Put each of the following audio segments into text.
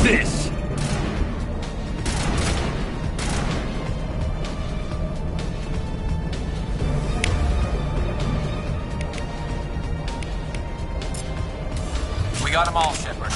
this! We got them all, Shepard.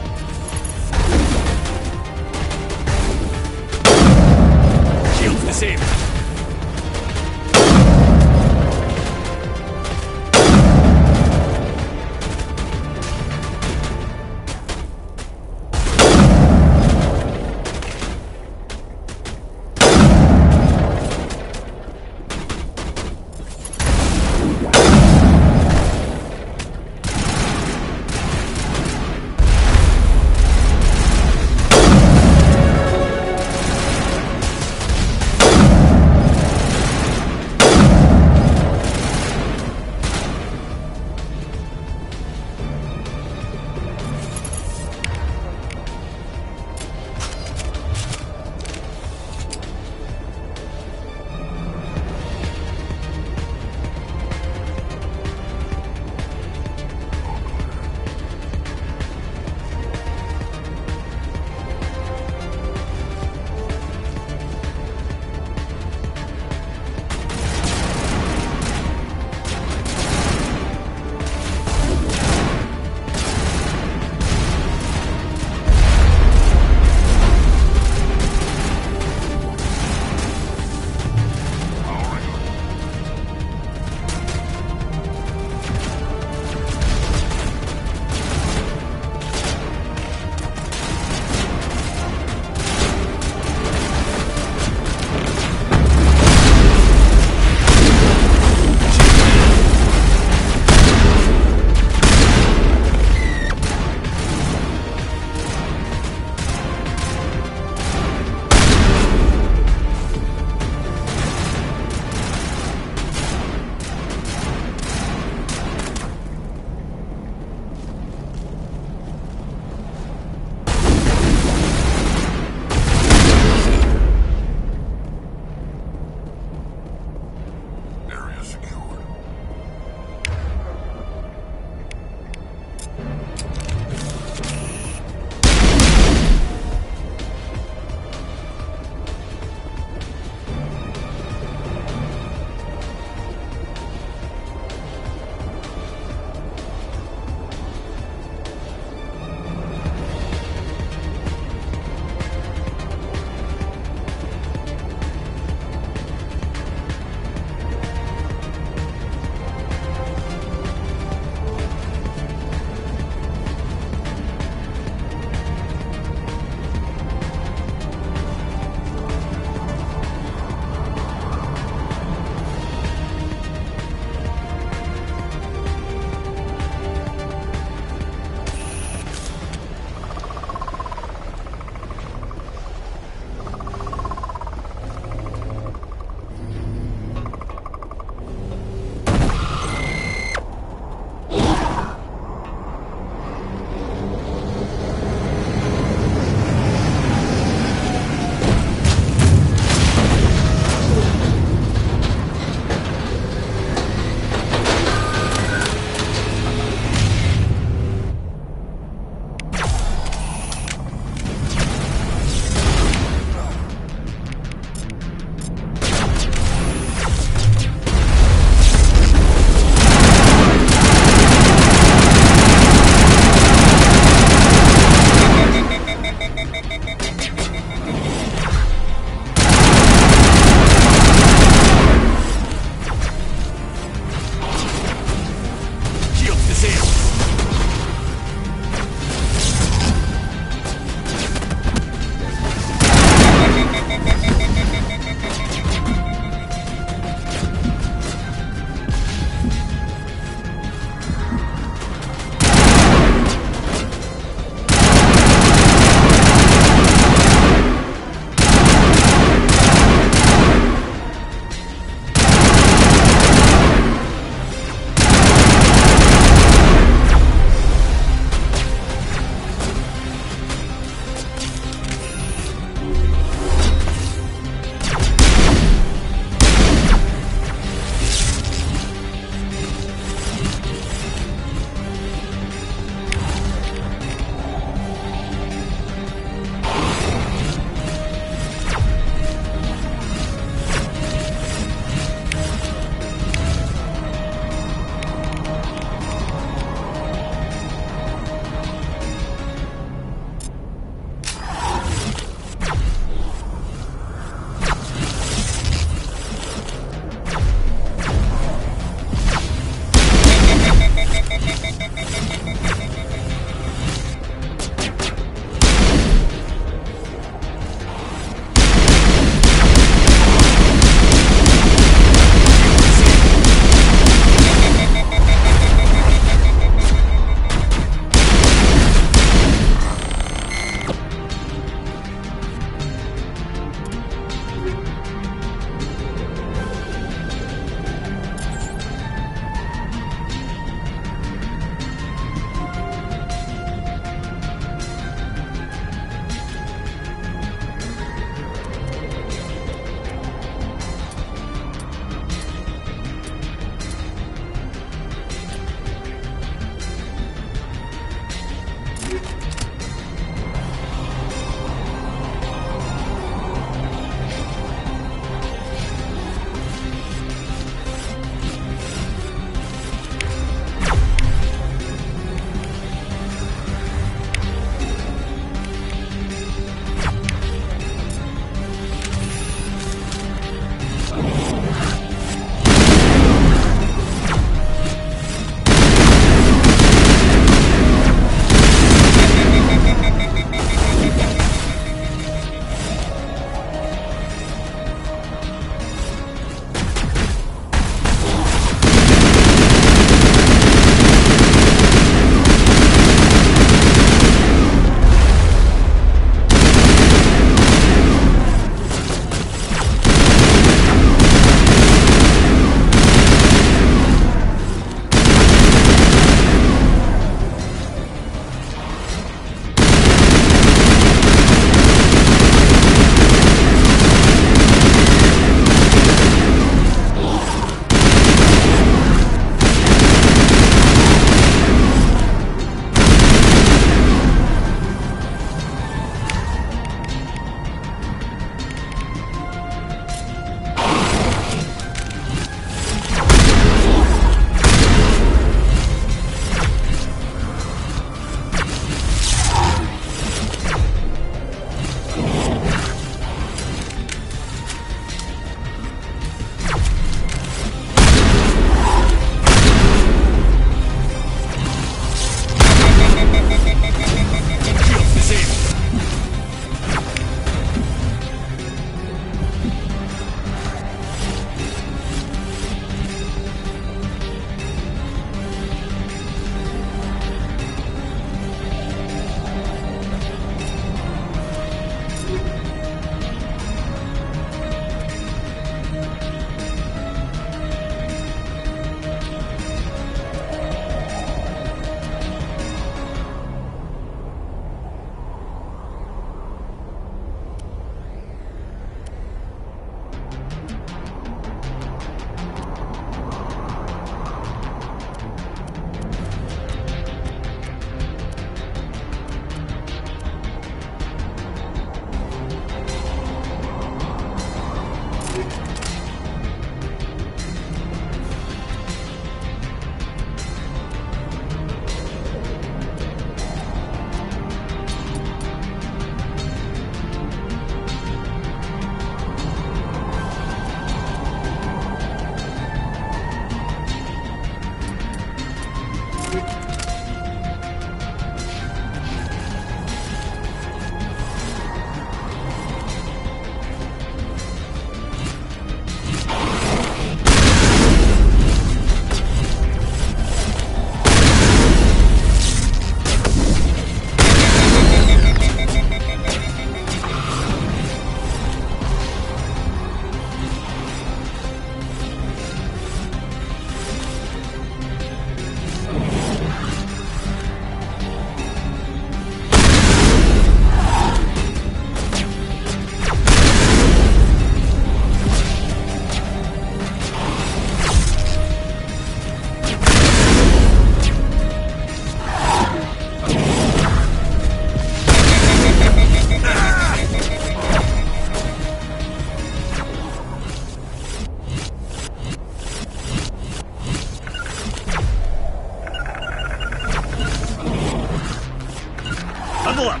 Level up!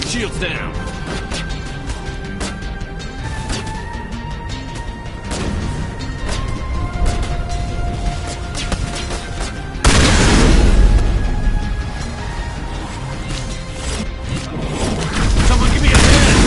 Shields down! Someone give me a hand!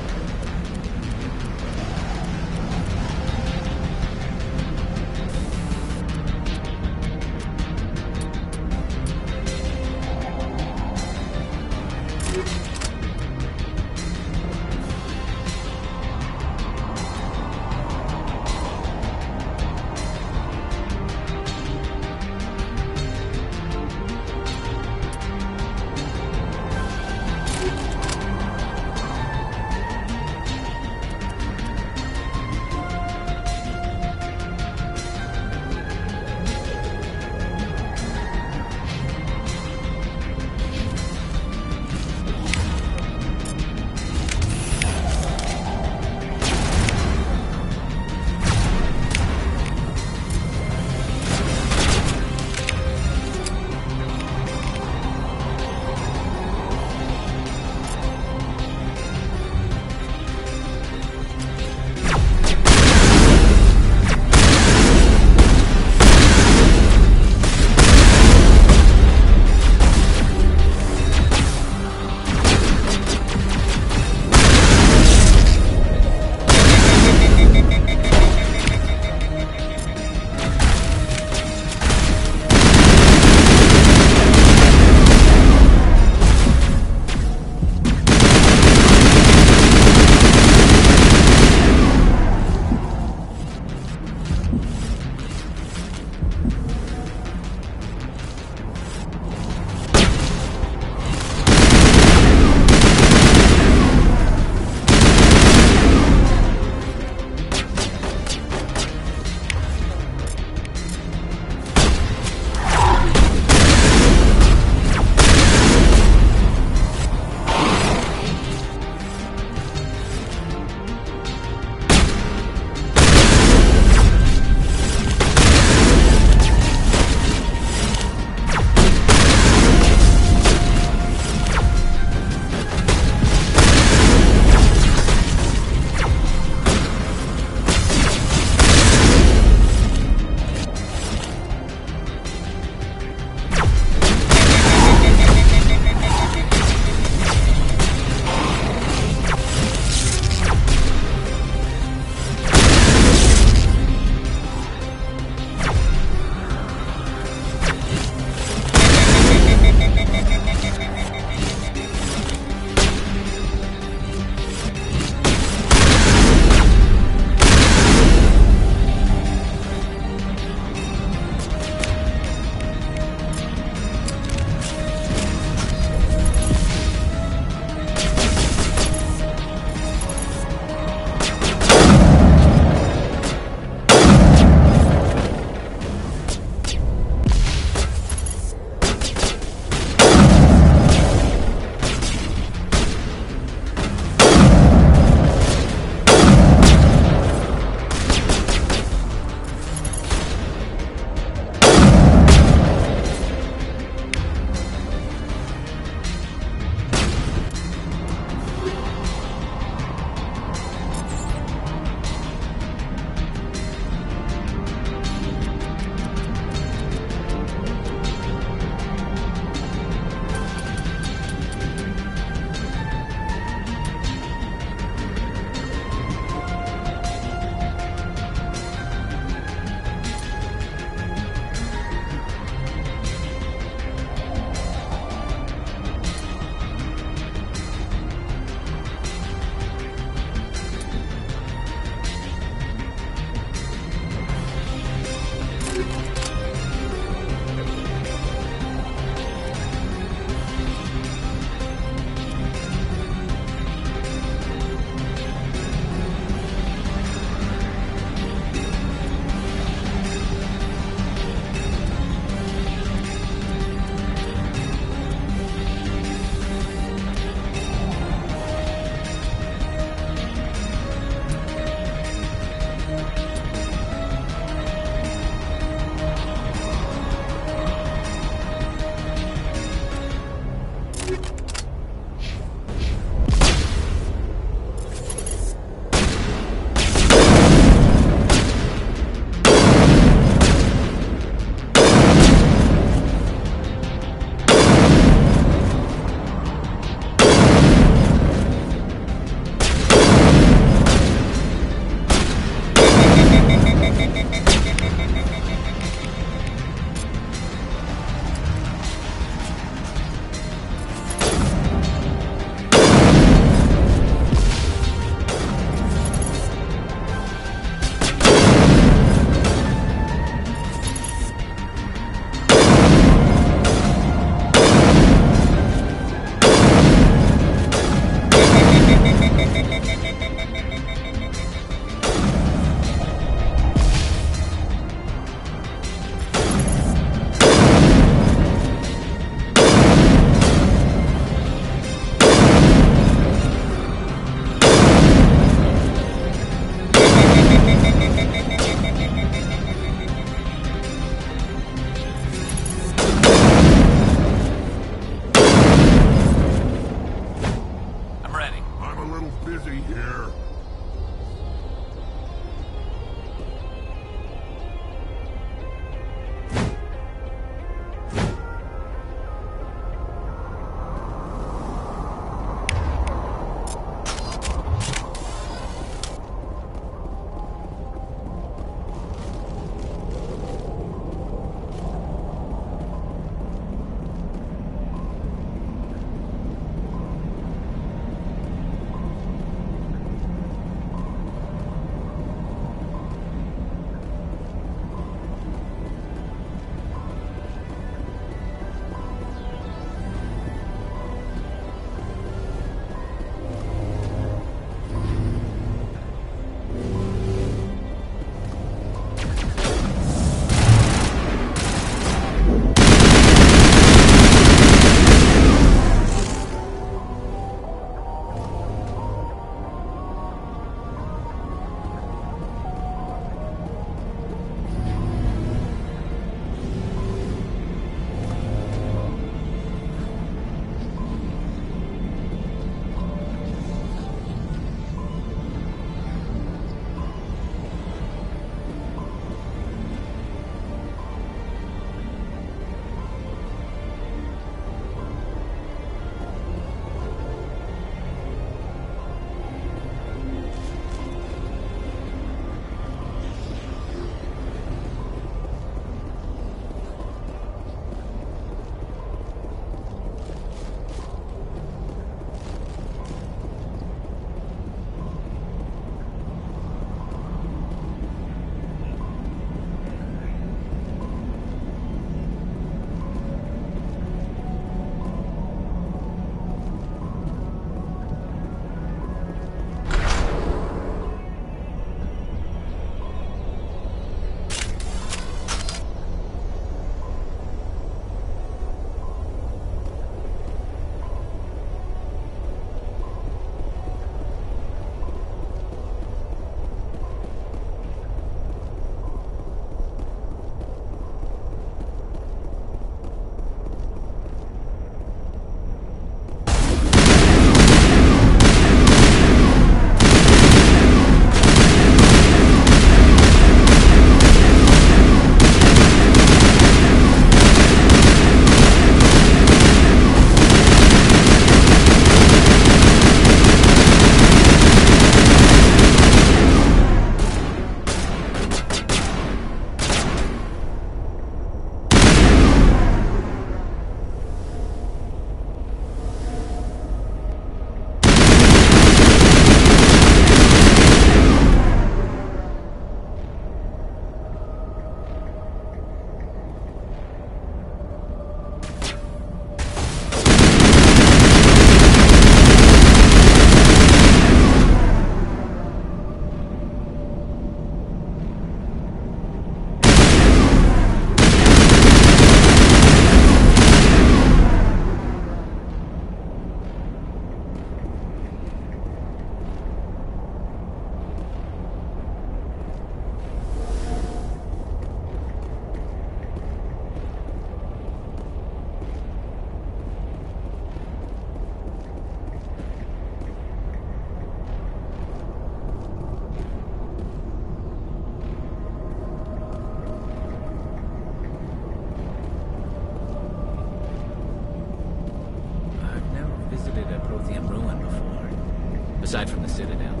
Aside from the Citadel.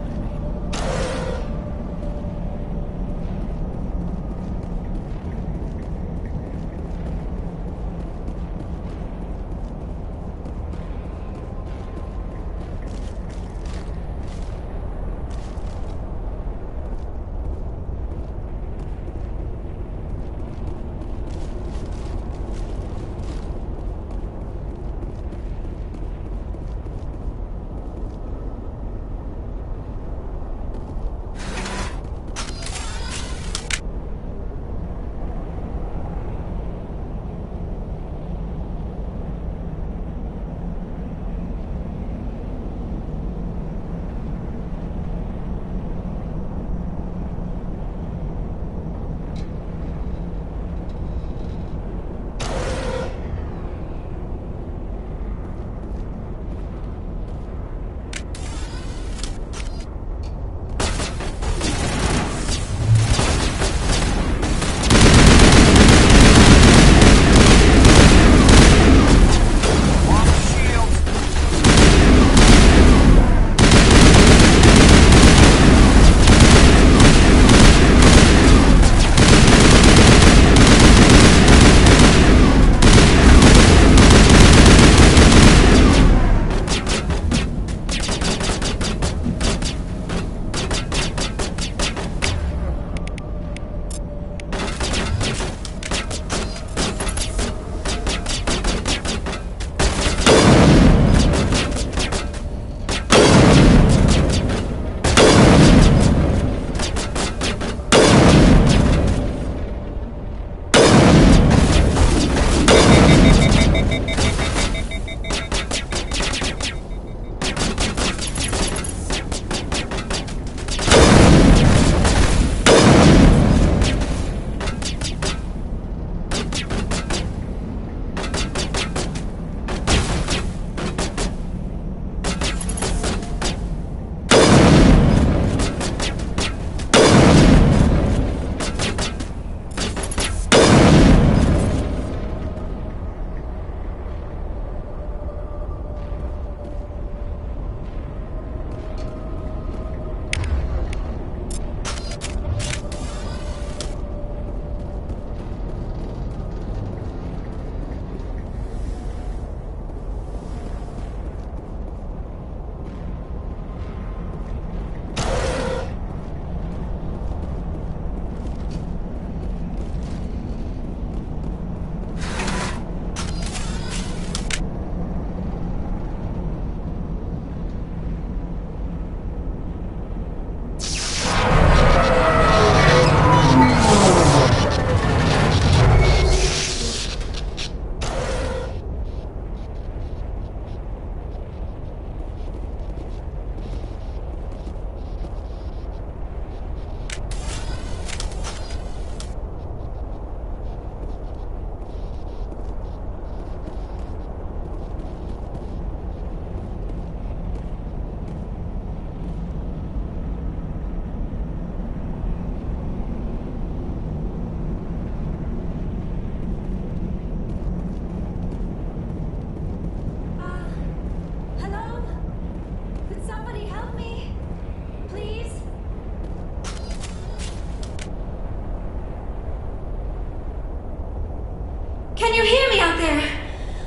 Can you hear me out there?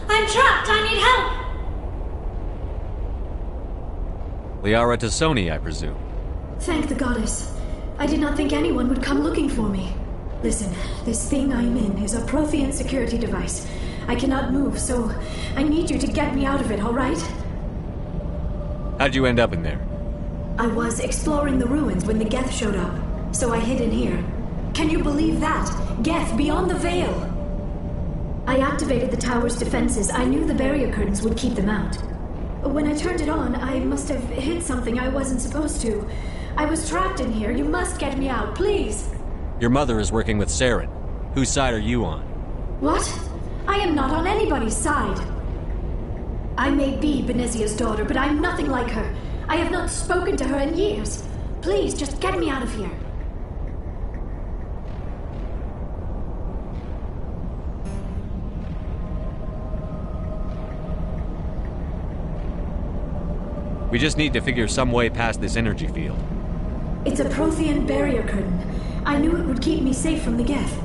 I'm trapped. I need help. Liara Tassoni, I presume. Thank the goddess. I did not think anyone would come looking for me. Listen, this thing I'm in is a Prothean security device. I cannot move, so I need you to get me out of it, all right? How'd you end up in there? I was exploring the ruins when the Geth showed up, so I hid in here. Can you believe that? Geth beyond the veil! I activated the tower's defenses. I knew the barrier curtains would keep them out. When I turned it on, I must have hit something I wasn't supposed to. I was trapped in here. You must get me out, please! Your mother is working with Saren. Whose side are you on? What? I am not on anybody's side. I may be Benezia's daughter, but I'm nothing like her. I have not spoken to her in years. Please, just get me out of here. We just need to figure some way past this energy field. It's a Prothean barrier curtain. I knew it would keep me safe from the Geth.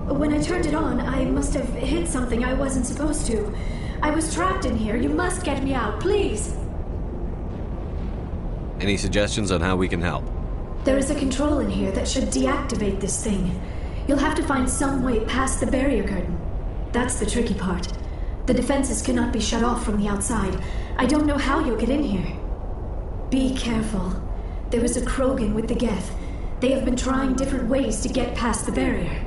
When I turned it on, I must have hit something I wasn't supposed to. I was trapped in here. You must get me out, please. Any suggestions on how we can help? There is a control in here that should deactivate this thing. You'll have to find some way past the barrier curtain. That's the tricky part. The defenses cannot be shut off from the outside. I don't know how you'll get in here. Be careful. There is a Krogan with the Geth. They have been trying different ways to get past the barrier.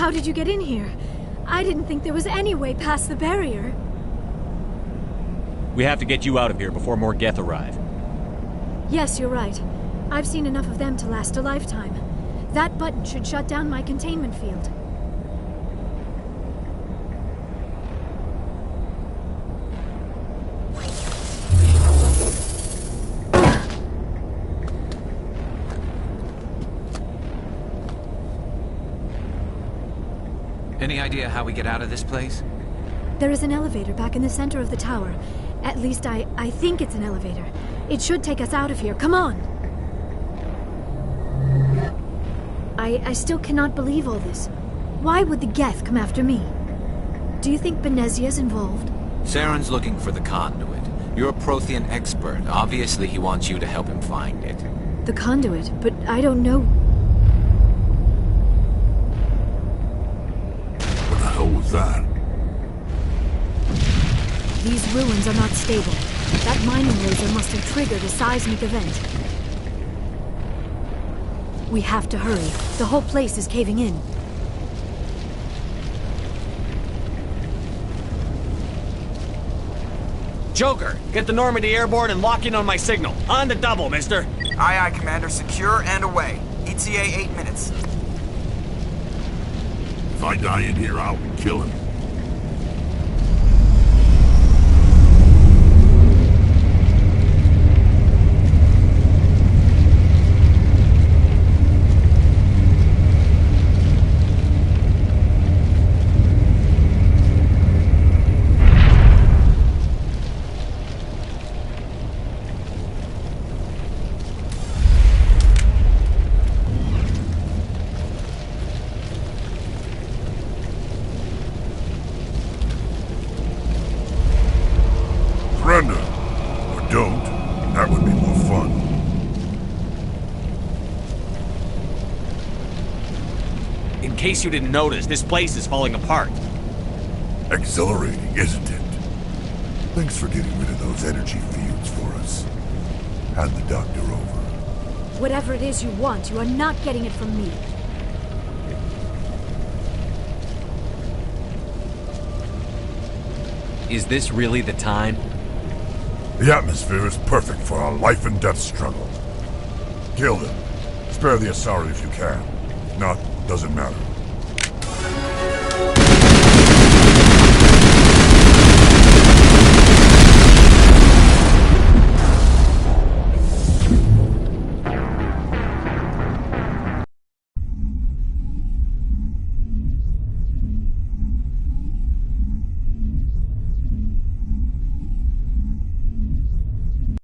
How did you get in here? I didn't think there was any way past the barrier. We have to get you out of here before more Geth arrive. Yes, you're right. I've seen enough of them to last a lifetime. That button should shut down my containment field. Any idea how we get out of this place? There is an elevator back in the center of the tower. At least I think it's an elevator. It should take us out of here. Come on! I still cannot believe all this. Why would the Geth come after me? Do you think Benezia's involved? Saren's looking for the conduit. You're a Prothean expert. Obviously, he wants you to help him find it. The conduit, but I don't know. What the hell was that? These ruins are not stable. That mining laser must have triggered a seismic event. We have to hurry. The whole place is caving in. Joker, get the Normandy airborne and lock in on my signal. On the double, mister. Aye, aye, Commander. Secure and away. ETA 8 minutes. If I die in here, I'll kill him. Surrender. Or don't. That would be more fun. In case you didn't notice, this place is falling apart. Exhilarating, isn't it? Thanks for getting rid of those energy fields for us. Hand the doctor over. Whatever it is you want, you are not getting it from me. Is this really the time? The atmosphere is perfect for a life and death struggle. Kill them. Spare the Asari if you can. If not, doesn't matter.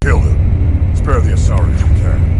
Kill him. Spare the Asari if you can.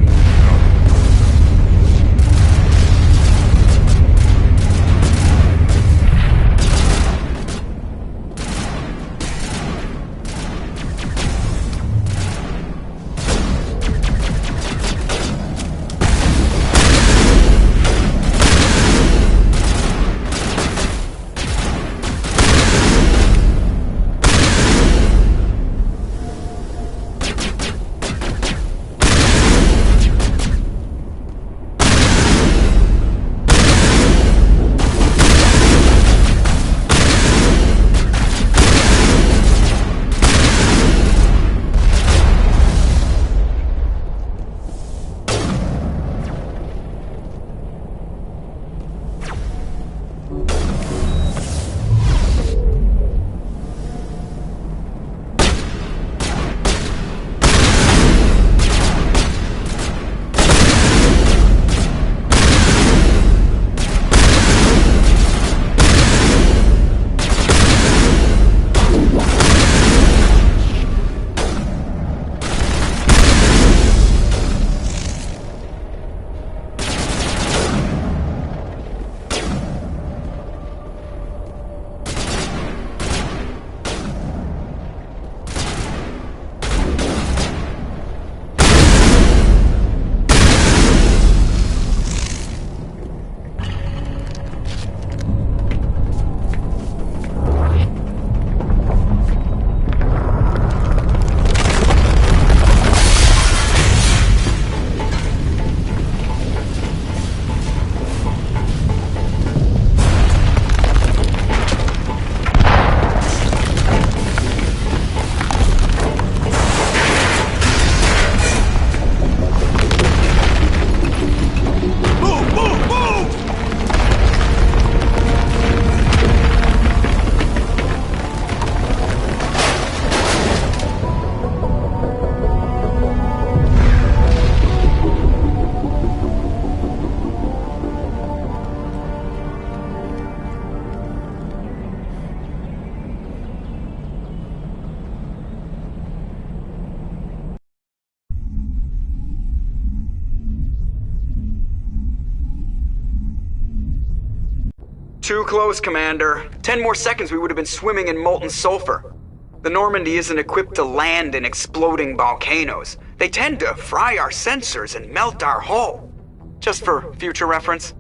Too close, Commander. 10 more seconds we would have been swimming in molten sulfur. The Normandy isn't equipped to land in exploding volcanoes. They tend to fry our sensors and melt our hull. Just for future reference.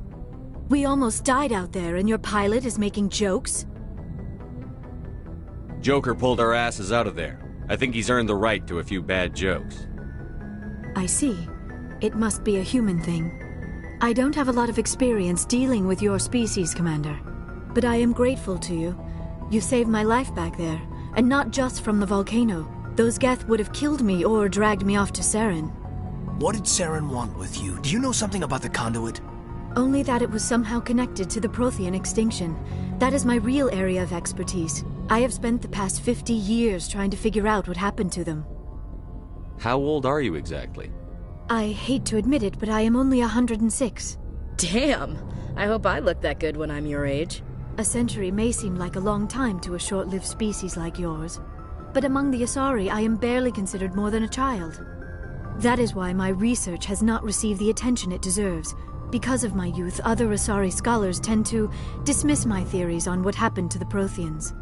We almost died out there, and your pilot is making jokes? Joker pulled our asses out of there. I think he's earned the right to a few bad jokes. I see. It must be a human thing. I don't have a lot of experience dealing with your species, Commander. But I am grateful to you. You saved my life back there, and not just from the volcano. Those Geth would have killed me or dragged me off to Saren. What did Saren want with you? Do you know something about the conduit? Only that it was somehow connected to the Prothean extinction. That is my real area of expertise. I have spent the past 50 years trying to figure out what happened to them. How old are you exactly? I hate to admit it, but I am only 106. Damn! I hope I look that good when I'm your age. A century may seem like a long time to a short-lived species like yours, but among the Asari I am barely considered more than a child. That is why my research has not received the attention it deserves. Because of my youth, other Asari scholars tend to dismiss my theories on what happened to the Protheans.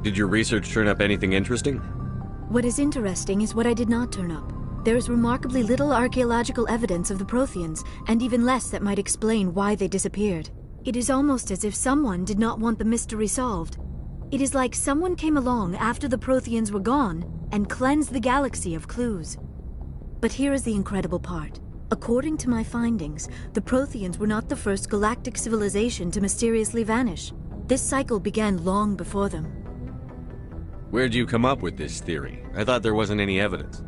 Did your research turn up anything interesting? What is interesting is what I did not turn up. There is remarkably little archaeological evidence of the Protheans, and even less that might explain why they disappeared. It is almost as if someone did not want the mystery solved. It is like someone came along after the Protheans were gone and cleansed the galaxy of clues. But here is the incredible part. According to my findings, the Protheans were not the first galactic civilization to mysteriously vanish. This cycle began long before them. Where'd you come up with this theory? I thought there wasn't any evidence.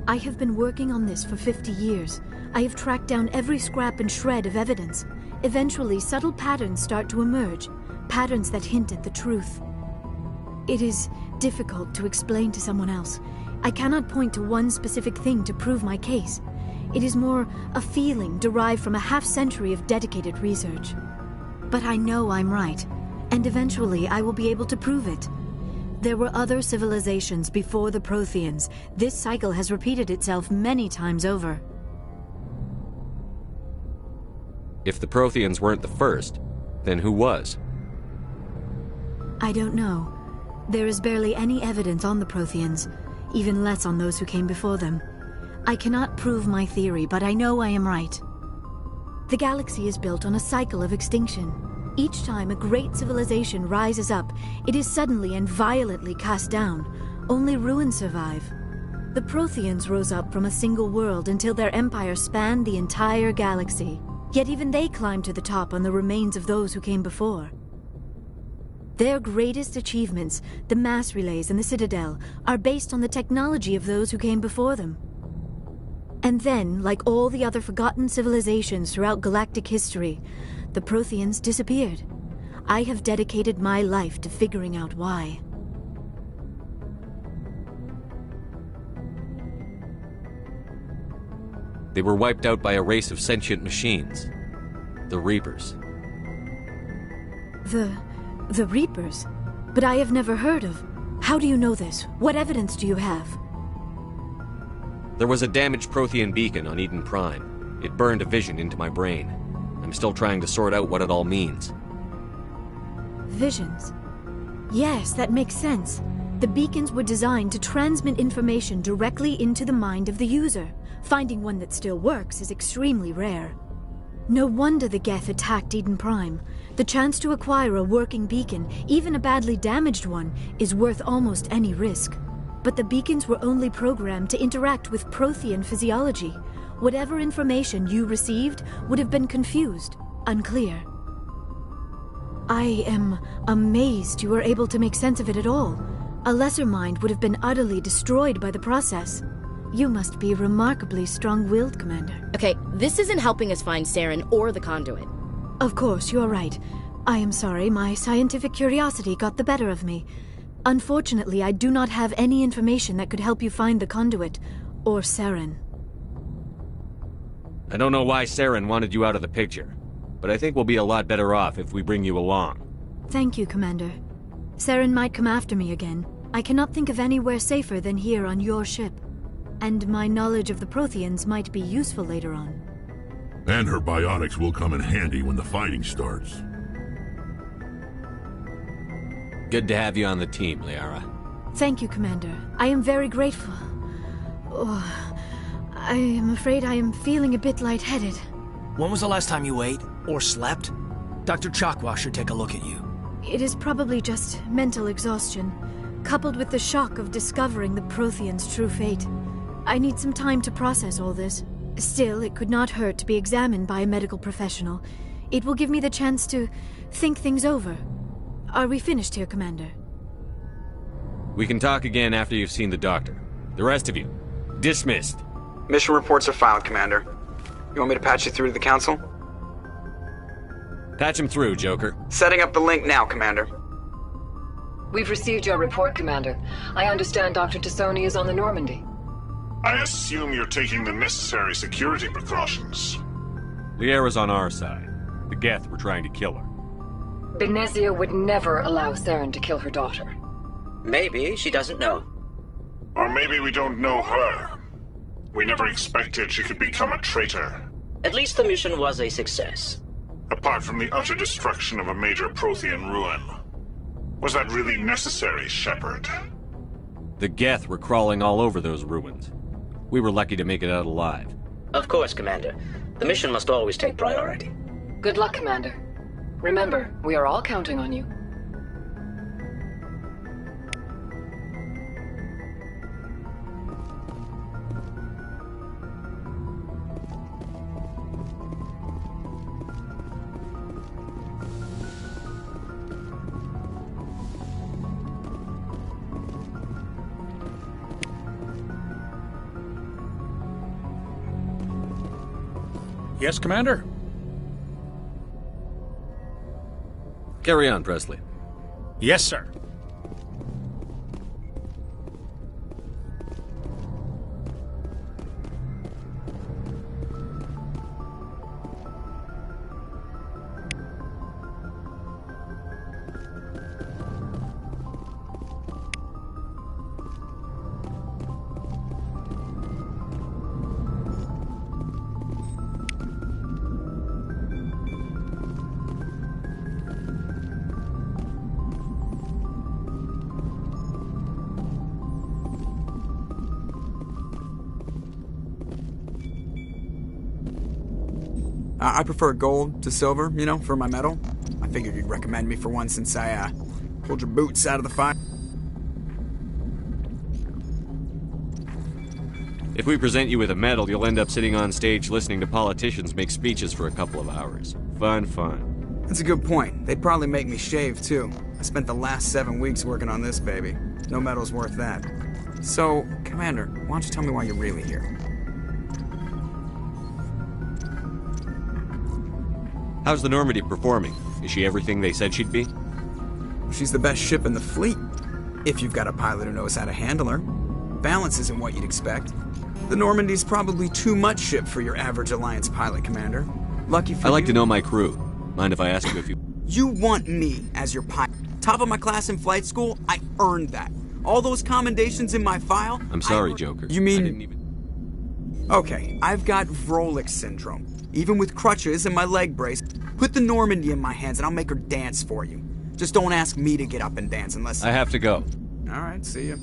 I have been working on this for 50 years. I have tracked down every scrap and shred of evidence. Eventually, subtle patterns start to emerge, patterns that hint at the truth. It is difficult to explain to someone else. I cannot point to one specific thing to prove my case. It is more a feeling derived from a half-century of dedicated research. But I know I'm right, and eventually I will be able to prove it. There were other civilizations before the Protheans. This cycle has repeated itself many times over. If the Protheans weren't the first, then who was? I don't know. There is barely any evidence on the Protheans, even less on those who came before them. I cannot prove my theory, but I know I am right. The galaxy is built on a cycle of extinction. Each time a great civilization rises up, it is suddenly and violently cast down. Only ruins survive. The Protheans rose up from a single world until their empire spanned the entire galaxy. Yet even they climbed to the top on the remains of those who came before. Their greatest achievements, the mass relays and the Citadel, are based on the technology of those who came before them. And then, like all the other forgotten civilizations throughout galactic history, the Protheans disappeared. I have dedicated my life to figuring out why. They were wiped out by a race of sentient machines. The Reapers. The Reapers? But I have never heard of. How do you know this? What evidence do you have? There was a damaged Prothean beacon on Eden Prime. It burned a vision into my brain. I'm still trying to sort out what it all means. Visions. Yes, that makes sense. The beacons were designed to transmit information directly into the mind of the user. Finding one that still works is extremely rare. No wonder the Geth attacked Eden Prime. The chance to acquire a working beacon, even a badly damaged one, is worth almost any risk. But the beacons were only programmed to interact with Prothean physiology. Whatever information you received would have been confused, unclear. I am amazed you were able to make sense of it at all. A lesser mind would have been utterly destroyed by the process. You must be remarkably strong-willed, Commander. Okay, this isn't helping us find Saren or the conduit. Of course, you're right. I am sorry, my scientific curiosity got the better of me. Unfortunately, I do not have any information that could help you find the conduit, or Saren. I don't know why Saren wanted you out of the picture, but I think we'll be a lot better off if we bring you along. Thank you, Commander. Saren might come after me again. I cannot think of anywhere safer than here on your ship. And my knowledge of the Protheans might be useful later on. And her bionics will come in handy when the fighting starts. Good to have you on the team, Liara. Thank you, Commander. I am very grateful. Oh, I am afraid I am feeling a bit lightheaded. When was the last time you ate or slept? Dr. Chakwa should take a look at you. It is probably just mental exhaustion, coupled with the shock of discovering the Prothean's true fate. I need some time to process all this. Still, it could not hurt to be examined by a medical professional. It will give me the chance to think things over. Are we finished here, Commander? We can talk again after you've seen the doctor. The rest of you, dismissed. Mission reports are filed, Commander. You want me to patch you through to the Council? Patch him through, Joker. Setting up the link now, Commander. We've received your report, Commander. I understand Dr. Tassoni is on the Normandy. I assume you're taking the necessary security precautions. Liara's on our side. The Geth were trying to kill her. Benezia would never allow Saren to kill her daughter. Maybe she doesn't know. Or maybe we don't know her. We never expected she could become a traitor. At least the mission was a success. Apart from the utter destruction of a major Prothean ruin. Was that really necessary, Shepard? The Geth were crawling all over those ruins. We were lucky to make it out alive. Of course, Commander. The mission must always take priority. Good luck, Commander. Remember, we are all counting on you. Yes, Commander? Carry on, Presley. Yes, sir. I prefer gold to silver, you know, for my medal. I figured you'd recommend me for one since I, pulled your boots out of the fire. If we present you with a medal, you'll end up sitting on stage listening to politicians make speeches for a couple of hours. Fun. That's a good point. They'd probably make me shave, too. I spent the last 7 weeks working on this baby. No medal's worth that. So, Commander, why don't you tell me why you're really here? How's the Normandy performing? Is she everything they said she'd be? She's the best ship in the fleet. If you've got a pilot who knows how to handle her. Balance isn't what you'd expect. The Normandy's probably too much ship for your average Alliance pilot, Commander. Lucky for you... I like to know my crew. Mind if I ask you if you... You want me as your pilot. Top of my class in flight school, I earned that. All those commendations in my file... I'm sorry, Joker. You mean... I didn't even... Okay, I've got Vrolik syndrome. Even with crutches and my leg brace, put the Normandy in my hands and I'll make her dance for you. Just don't ask me to get up and dance unless... I have to go. All right, see ya.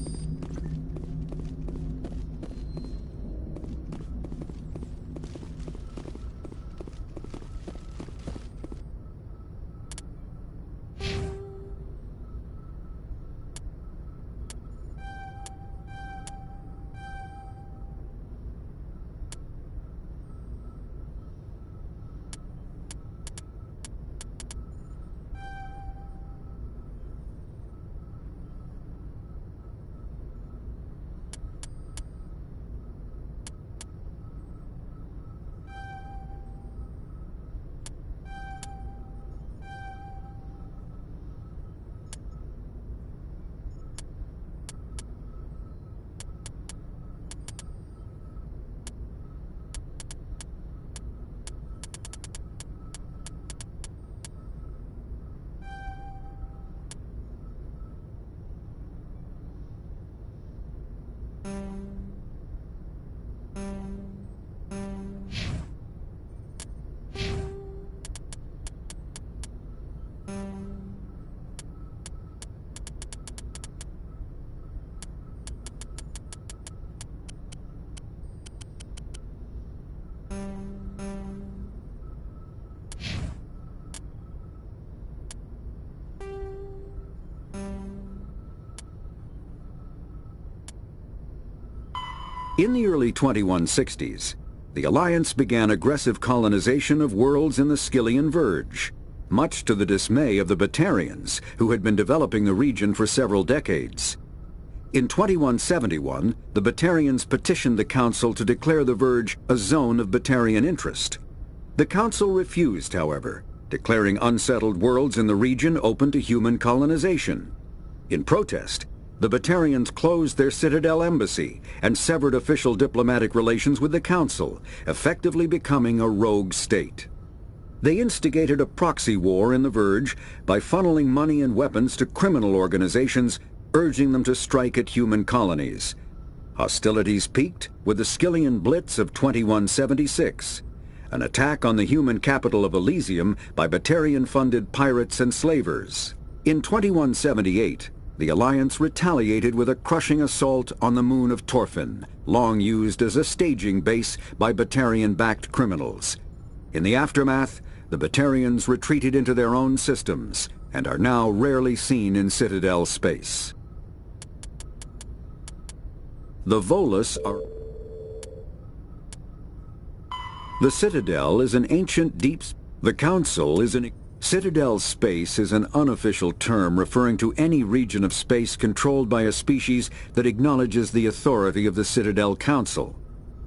In the early 2160s, the Alliance began aggressive colonization of worlds in the Skyllian Verge, much to the dismay of the Batarians, who had been developing the region for several decades. In 2171, the Batarians petitioned the Council to declare the Verge a zone of Batarian interest. The Council refused, however, declaring unsettled worlds in the region open to human colonization. In protest, the Batarians closed their Citadel embassy and severed official diplomatic relations with the Council, effectively becoming a rogue state. They instigated a proxy war in the Verge by funneling money and weapons to criminal organizations, urging them to strike at human colonies. Hostilities peaked with the Skyllian Blitz of 2176, an attack on the human capital of Elysium by Batarian-funded pirates and slavers. In 2178, the Alliance retaliated with a crushing assault on the moon of Torfin, long used as a staging base by Batarian-backed criminals. In the aftermath, the Batarians retreated into their own systems and are now rarely seen in Citadel space. The Volus are... The Citadel is an ancient deep... The Council is an... Citadel space is an unofficial term referring to any region of space controlled by a species that acknowledges the authority of the Citadel Council.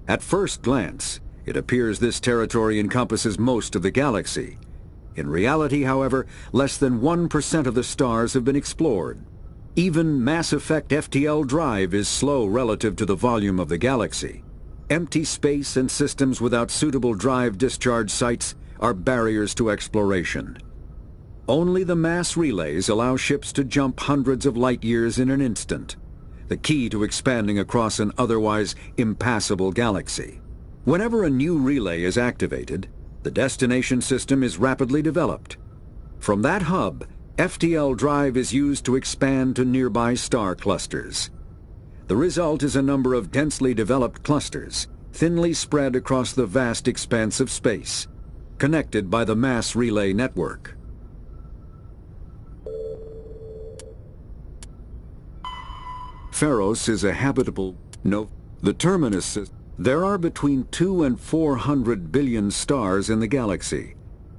At first glance, it appears this territory encompasses most of the galaxy. In reality, however, less than 1% of the stars have been explored. Even Mass Effect FTL drive is slow relative to the volume of the galaxy. Empty space and systems without suitable drive discharge sites are barriers to exploration. Only the mass relays allow ships to jump hundreds of light years in an instant, the key to expanding across an otherwise impassable galaxy. Whenever a new relay is activated, the destination system is rapidly developed. From that hub, FTL drive is used to expand to nearby star clusters. The result is a number of densely developed clusters, thinly spread across the vast expanse of space, connected by the mass relay network. Pharos is a habitable... The terminus... There are between 2 and 400 billion stars in the galaxy,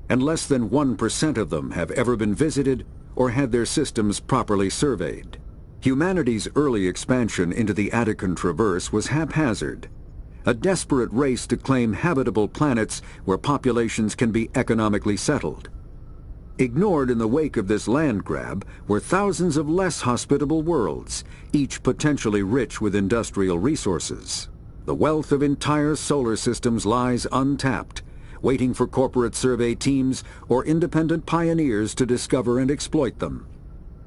and less than 1% of them have ever been visited or had their systems properly surveyed. Humanity's early expansion into the Attican Traverse was haphazard, a desperate race to claim habitable planets where populations can be economically settled. Ignored in the wake of this land grab were thousands of less hospitable worlds, each potentially rich with industrial resources. The wealth of entire solar systems lies untapped, waiting for corporate survey teams or independent pioneers to discover and exploit them.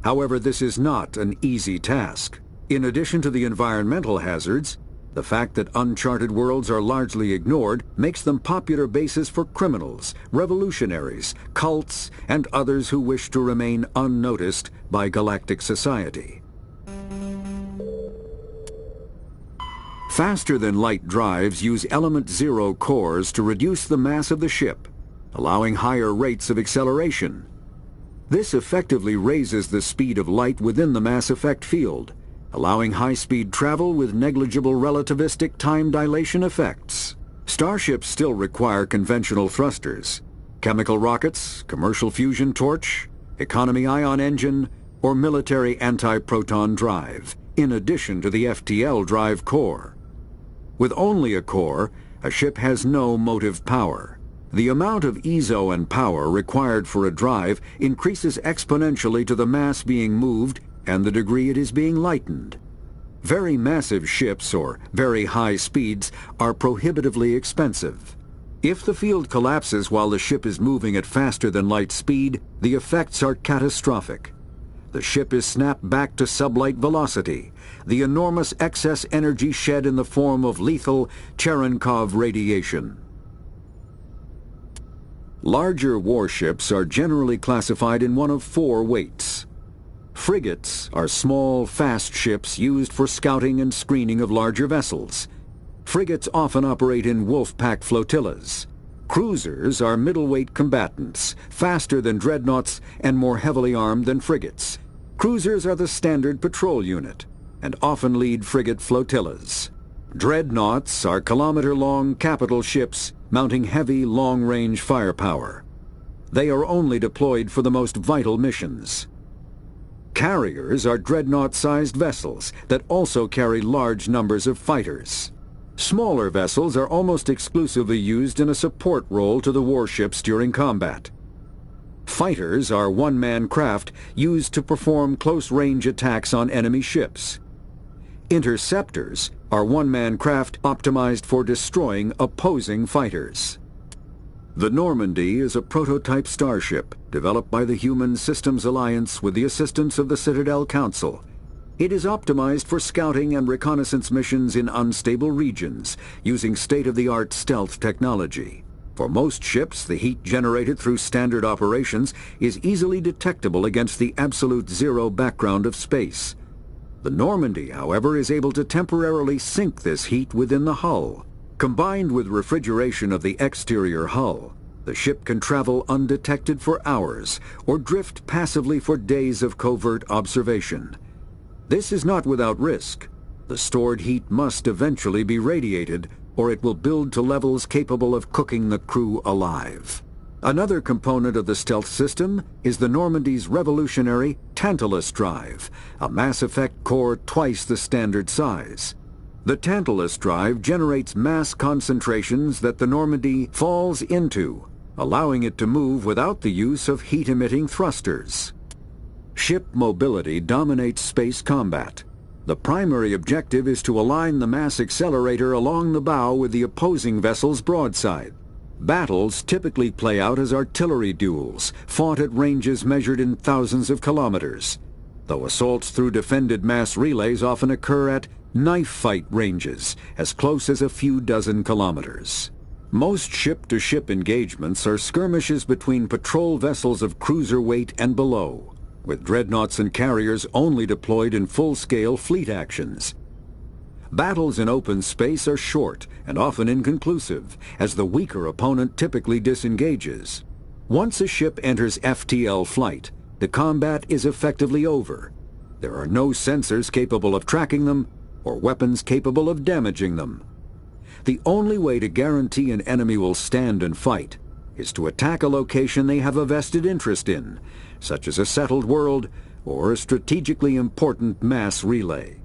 However, this is not an easy task. In addition to the environmental hazards, the fact that uncharted worlds are largely ignored makes them popular bases for criminals, revolutionaries, cults, and others who wish to remain unnoticed by galactic society. Faster-than-light drives use element zero cores to reduce the mass of the ship, allowing higher rates of acceleration. This effectively raises the speed of light within the mass effect field, allowing high-speed travel with negligible relativistic time dilation effects. Starships still require conventional thrusters, chemical rockets, commercial fusion torch, economy ion engine, or military anti-proton drive, in addition to the FTL drive core. With only a core, a ship has no motive power. The amount of EZO and power required for a drive increases exponentially to the mass being moved and the degree it is being lightened. Very massive ships, or very high speeds, are prohibitively expensive. If the field collapses while the ship is moving at faster than light speed, the effects are catastrophic. The ship is snapped back to sublight velocity, the enormous excess energy shed in the form of lethal Cherenkov radiation. Larger warships are generally classified in one of 4 weights. Frigates are small, fast ships used for scouting and screening of larger vessels. Frigates often operate in wolf pack flotillas. Cruisers are middleweight combatants, faster than dreadnoughts and more heavily armed than frigates. Cruisers are the standard patrol unit and often lead frigate flotillas. Dreadnoughts are kilometer-long capital ships mounting heavy, long-range firepower. They are only deployed for the most vital missions. Carriers are dreadnought-sized vessels that also carry large numbers of fighters. Smaller vessels are almost exclusively used in a support role to the warships during combat. Fighters are one-man craft used to perform close-range attacks on enemy ships. Interceptors are one-man craft optimized for destroying opposing fighters. The Normandy is a prototype starship developed by the Human Systems Alliance with the assistance of the Citadel Council. It is optimized for scouting and reconnaissance missions in unstable regions using state-of-the-art stealth technology. For most ships, the heat generated through standard operations is easily detectable against the absolute zero background of space. The Normandy, however, is able to temporarily sink this heat within the hull. Combined with refrigeration of the exterior hull, the ship can travel undetected for hours or drift passively for days of covert observation. This is not without risk. The stored heat must eventually be radiated, or it will build to levels capable of cooking the crew alive. Another component of the stealth system is the Normandy's revolutionary Tantalus drive, a Mass Effect core twice the standard size. The Tantalus drive generates mass concentrations that the Normandy falls into, allowing it to move without the use of heat-emitting thrusters. Ship mobility dominates space combat. The primary objective is to align the mass accelerator along the bow with the opposing vessel's broadside. Battles typically play out as artillery duels, fought at ranges measured in thousands of kilometers, though assaults through defended mass relays often occur at knife fight ranges as close as a few dozen kilometers. Most ship-to-ship engagements are skirmishes between patrol vessels of cruiser weight and below, with dreadnoughts and carriers only deployed in full-scale fleet actions. Battles in open space are short and often inconclusive, as the weaker opponent typically disengages. Once a ship enters FTL flight, the combat is effectively over. There are no sensors capable of tracking them, or weapons capable of damaging them. The only way to guarantee an enemy will stand and fight is to attack a location they have a vested interest in, such as a settled world or a strategically important mass relay.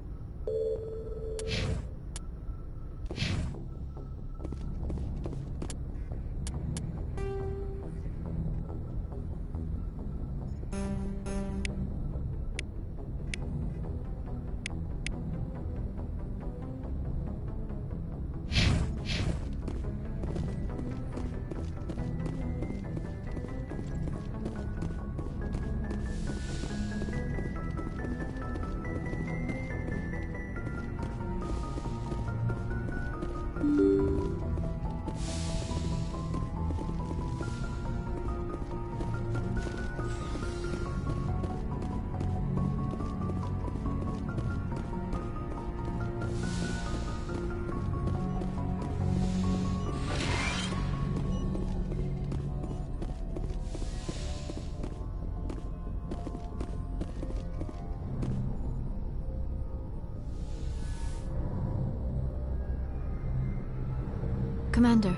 Commander,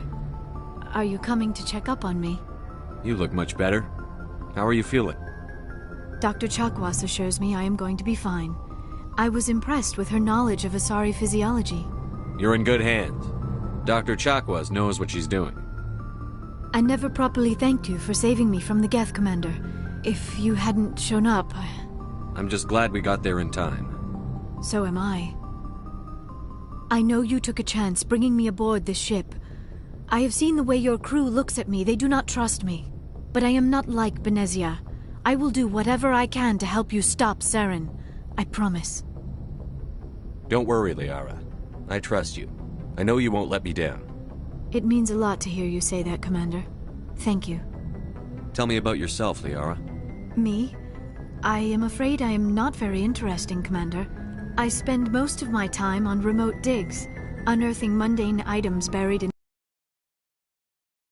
are you coming to check up on me? You look much better. How are you feeling? Dr. Chakwas assures me I am going to be fine. I was impressed with her knowledge of Asari physiology. You're in good hands. Dr. Chakwas knows what she's doing. I never properly thanked you for saving me from the Geth, Commander. If you hadn't shown up, I'm just glad we got there in time. So am I. I know you took a chance bringing me aboard this ship. I have seen the way your crew looks at me. They do not trust me. But I am not like Benezia. I will do whatever I can to help you stop Saren. I promise. Don't worry, Liara. I trust you. I know you won't let me down. It means a lot to hear you say that, Commander. Thank you. Tell me about yourself, Liara. Me? I am afraid I am not very interesting, Commander. I spend most of my time on remote digs, unearthing mundane items buried in